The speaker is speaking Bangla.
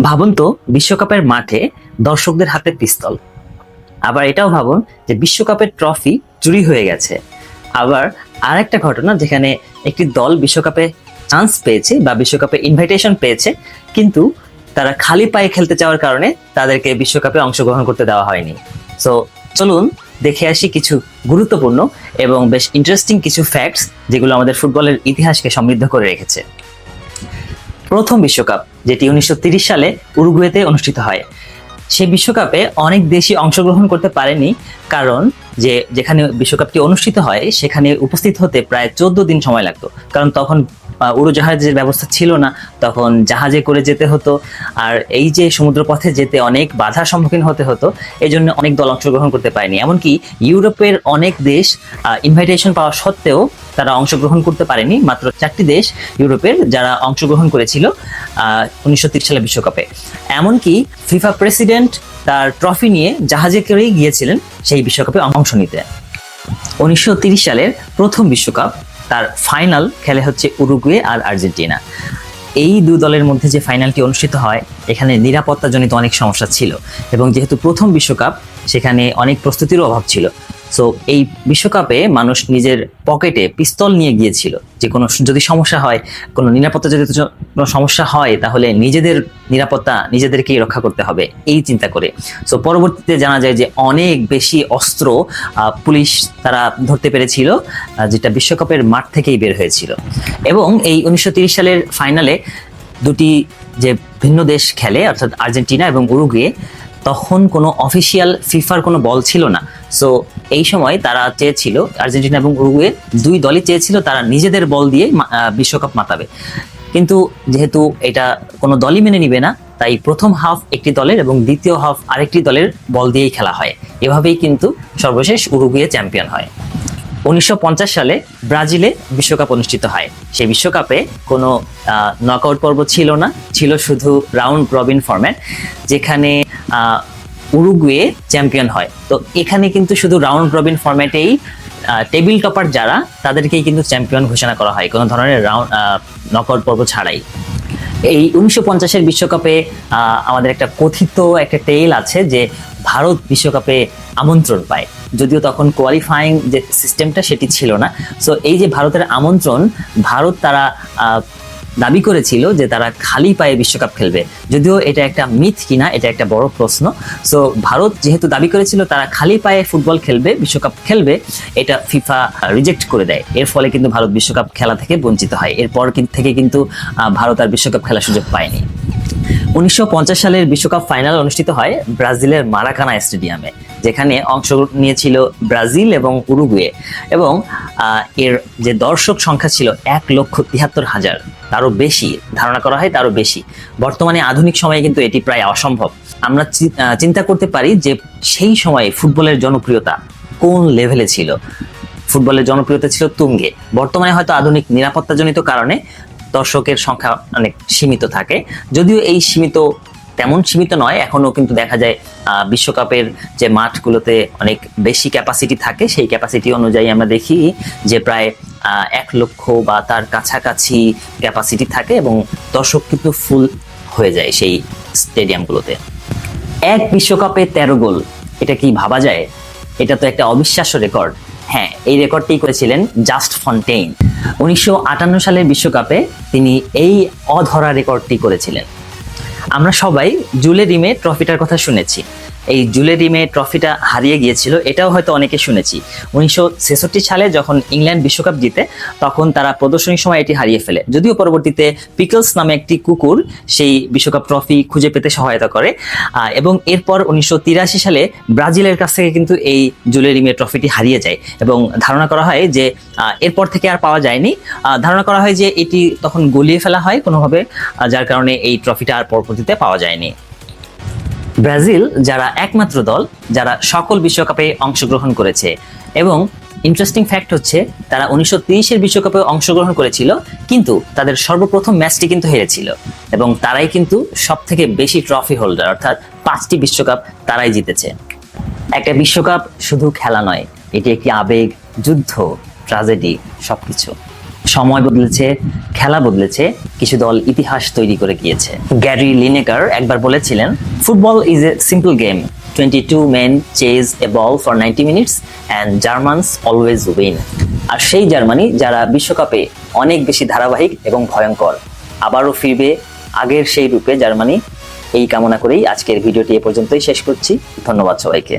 ভাবুন তো, বিশ্বকাপের মাঠে দর্শকদের হাতে পিস্তল। আবার এটাও ভাবুন যে বিশ্বকাপের ট্রফি চুরি হয়ে গেছে। আবার আরেকটা ঘটনা যেখানে একটি দল বিশ্বকাপে চান্স পেয়েছে বা বিশ্বকাপে ইনভাইটেশন পেয়েছে, কিন্তু তারা খালি পায়ে খেলতে চাওয়ার কারণে তাদেরকে বিশ্বকাপে অংশগ্রহণ করতে দেওয়া হয়নি। সো চলুন দেখে আসি কিছু গুরুত্বপূর্ণ এবং বেশ ইন্টারেস্টিং কিছু ফ্যাক্টস যেগুলো আমাদের ফুটবলের ইতিহাসকে সমৃদ্ধ করে রেখেছে। প্রথম বিশ্বকাপ, যেটি 1930 সালে উরুগুয়েতে অনুষ্ঠিত হয়, সেই বিশ্বকাপে অনেক দেশই অংশগ্রহণ করতে পারেনি, কারণ যেখানে বিশ্বকাপটি অনুষ্ঠিত হয় সেখানে উপস্থিত হতে প্রায় 14 দিন সময় লাগতো। কারণ তখন উড়োজাহাজের ব্যবস্থা ছিল না, তখন জাহাজে করে যেতে হতো। আর এই যে সমুদ্রপথে যেতে অনেক বাধার সম্মুখীন হতে হতো, এই জন্য অনেক দল অংশগ্রহণ করতে পারেনি। এমনকি ইউরোপের অনেক দেশ ইনভাইটেশন পাওয়া সত্ত্বেও তারা অংশগ্রহণ করতে পারেনি। মাত্র 4টি দেশ ইউরোপের যারা অংশগ্রহণ করেছিল 1930 সালের বিশ্বকাপে। এমনকি ফিফা প্রেসিডেন্ট তার ট্রফি নিয়ে জাহাজে করেই গিয়েছিলেন সেই বিশ্বকাপে অংশ নিতে। 1930 সালের প্রথম বিশ্বকাপ, তার ফাইনাল খেলে হচ্ছে উরুগুয়ে আর আর্জেন্টিনা। এই দুই দলের মধ্যে যে ফাইনালটি অনুষ্ঠিত হয়, এখানে নিরাপত্তাজনিত অনেক সমস্যা ছিল, এবং যেহেতু প্রথম বিশ্বকাপ সেখানে অনেক প্রস্তুতিরও অভাব ছিল। সো এই বিশ্বকাপে মানুষ নিজের পকেটে পিস্তল নিয়ে গিয়েছিল, যে কোনো যদি সমস্যা হয়, কোনো নিরাপত্তাজনিত কোনো সমস্যা হয়, তাহলে নিজেদের নিরাপত্তা নিজেদেরকেই রক্ষা করতে হবে এই চিন্তা করে। সো পরবর্তীতে জানা যায় যে অনেক বেশি অস্ত্র পুলিশ তারা ধরতে পেরেছিল, যেটা বিশ্বকাপের মাঠ থেকেই বের হয়েছিল। এবং এই 1930 সালের ফাইনালে দুটি যে ভিন্ন দেশ খেলে, অর্থাৎ আর্জেন্টিনা এবং উরুগুয়ে, তখন কোনো অফিসিয়াল ফিফার কোনো বল ছিল না। সো এই সময় তারা চেয়েছিল, আর্জেন্টিনা এবং উরুগুয়ে দুই দলই চেয়েছিল তারা নিজেদের বল দিয়ে বিশ্বকাপ মাতাবে। কিন্তু যেহেতু এটা কোনো দলই মেনে নিবে না, তাই প্রথম হাফ একটি দলের এবং দ্বিতীয় হাফ আরেকটি দলের বল দিয়েই খেলা হয়। এভাবেই কিন্তু সর্বশেষ উরুগুয়ে চ্যাম্পিয়ন হয়। 1950 সালে ব্রাজিলে বিশ্বকাপ অনুষ্ঠিত হয়। সেই বিশ্বকাপে কোনো নকআউট পর্ব ছিল না, ছিল শুধু রাউন্ড রবিন ফরম্যাট, যেখানে উরুগুয়ে চ্যাম্পিয়ন হয়। তো এখানে কিন্তু শুধু রাউন্ড রবিন ফরম্যাটেই টেবিল টপার যারা, তাদেরকেই কিন্তু চ্যাম্পিয়ন ঘোষণা করা হয়, কোনো ধরনের নকআউট পর্ব ছাড়াই। এই 1950-এর বিশ্বকাপে আমাদের একটা কথিত একটা টেইল আছে যে ভারত বিশ্বকাপে আমন্ত্রণ পায়, যদিও তখন কোয়ালিফাইং যে সিস্টেমটা সেটি ছিল না। সো এই যে ভারতের আমন্ত্রণ, ভারত তারা দাবি করেছিল যে তারা খালি পায়ে বিশ্বকাপ খেলবে, যদিও এটা একটা মিথ কিনা এটা একটা বড় প্রশ্ন। সো ভারত যেহেতু দাবি করেছিল তারা খালি পায়ে ফুটবল খেলবে, বিশ্বকাপ খেলবে, এটা ফিফা রিজেক্ট করে দেয়। এর ফলে কিন্তু ভারত বিশ্বকাপ খেলা থেকে বঞ্চিত হয়। এরপর থেকে কিন্তু ভারত আর বিশ্বকাপ খেলার সুযোগ পায়নি। 1950 সালের বিশ্বকাপ ফাইনাল অনুষ্ঠিত হয় ব্রাজিলের মারাকানা স্টেডিয়ামে, যেখানে অংশ নিয়েছিল ব্রাজিল এবং উরুগুয়ে, এবং এর যে দর্শক সংখ্যা ছিল 1,73,000, তারও বেশি ধারণা করা হয়, তারও বেশি। বর্তমানে আধুনিক সময়ে কিন্তু এটি প্রায় অসম্ভব। আমরা চিন্তা করতে পারি যে সেই সময়ে ফুটবলের জনপ্রিয়তা কোন লেভেলে ছিল। ফুটবলের জনপ্রিয়তা ছিল তুঙ্গে। বর্তমানে হয়তো আধুনিক নিরাপত্তাজনিত কারণে দর্শকের সংখ্যা অনেক সীমিত থাকে, যদিও এই তেমন সীমিত নয়, এখনো কিন্তু দেখা যায় বিশ্বকাপের যে মাঠগুলোতে অনেক বেশি ক্যাপাসিটি থাকে, সেই ক্যাপাসিটি অনুযায়ী আমরা দেখি যে প্রায় 1 লক্ষ বা তার কাছাকাছি ক্যাপাসিটি থাকে, এবং দর্শক কিন্তু ফুল হয়ে যায় সেই স্টেডিয়ামগুলোতে। এক বিশ্বকাপে 13 গোল, এটা কি ভাবা যায়? এটা তো একটা অবিশ্বাস্য রেকর্ড। হ্যাঁ, এই রেকর্ডটি করেছিলেন জাস্ট ফন্টেইন। 1958 সালের বিশ্বকাপে তিনি এই অধরা রেকর্ডটি করেছিলেন। আমরা সবাই জুলে রিমে ট্রফিটার কথা শুনেছি। এই জুলে রিমে ট্রফিটা হারিয়ে গিয়েছিল, এটাও হয়তো অনেকে শুনেছি। 1966 সালে যখন ইংল্যান্ড বিশ্বকাপ জিতে, তখন তারা প্রদর্শনীর সময় এটি হারিয়ে ফেলে, যদিও পরবর্তীতে পিকলস নামে একটি কুকুর সেই বিশ্বকাপ ট্রফি খুঁজে পেতে সহায়তা করে। এবং এরপর 1983 সালে ব্রাজিলের কাছ থেকে কিন্তু এই জুলে রিমে ট্রফিটি হারিয়ে যায়, এবং ধারণা করা হয় যে এরপর থেকে আর পাওয়া যায়নি। ধারণা করা হয় যে এটি তখন গলিয়ে ফেলা হয় কোনোভাবে, যার কারণে এই ট্রফিটা আর পরবর্তীতে পাওয়া যায়নি। ব্রাজিল যারা একমাত্র দল যারা সকল বিশ্বকাপে অংশগ্রহণ করেছে, এবং ইন্টারেস্টিং ফ্যাক্ট হচ্ছে তারা 1930-এর বিশ্বকাপে অংশগ্রহণ করেছিল, কিন্তু তাদের সর্বপ্রথম ম্যাচটি কিন্তু হেরেছিল, এবং তারাই কিন্তু সব থেকে বেশি ট্রফি হোল্ডার, অর্থাৎ 5টি বিশ্বকাপ তারাই জিতেছে। একটা বিশ্বকাপ শুধু খেলা নয়, এটি একটি আবেগ, যুদ্ধ, ট্র্যাজেডি, সবকিছু। সময় বদলেছে, খেলা বদলেছে, কিছু দল ইতিহাস তৈরি করে গিয়েছে। গ্যারি লিনেকার একবার বলেছিলেন, football is a simple game, 22 men chase a ball for 90 minutes and Germans always win। আর সেই জার্মানি যারা বিশ্বকাপে অনেক বেশি ধারাবাহিক এবং ভয়ঙ্কর, আবারও ফিরবে আগের সেই রূপে জার্মানি। এই কামনা করেই আজকের ভিডিওটি এ পর্যন্তই শেষ করছি। ধন্যবাদ সবাইকে।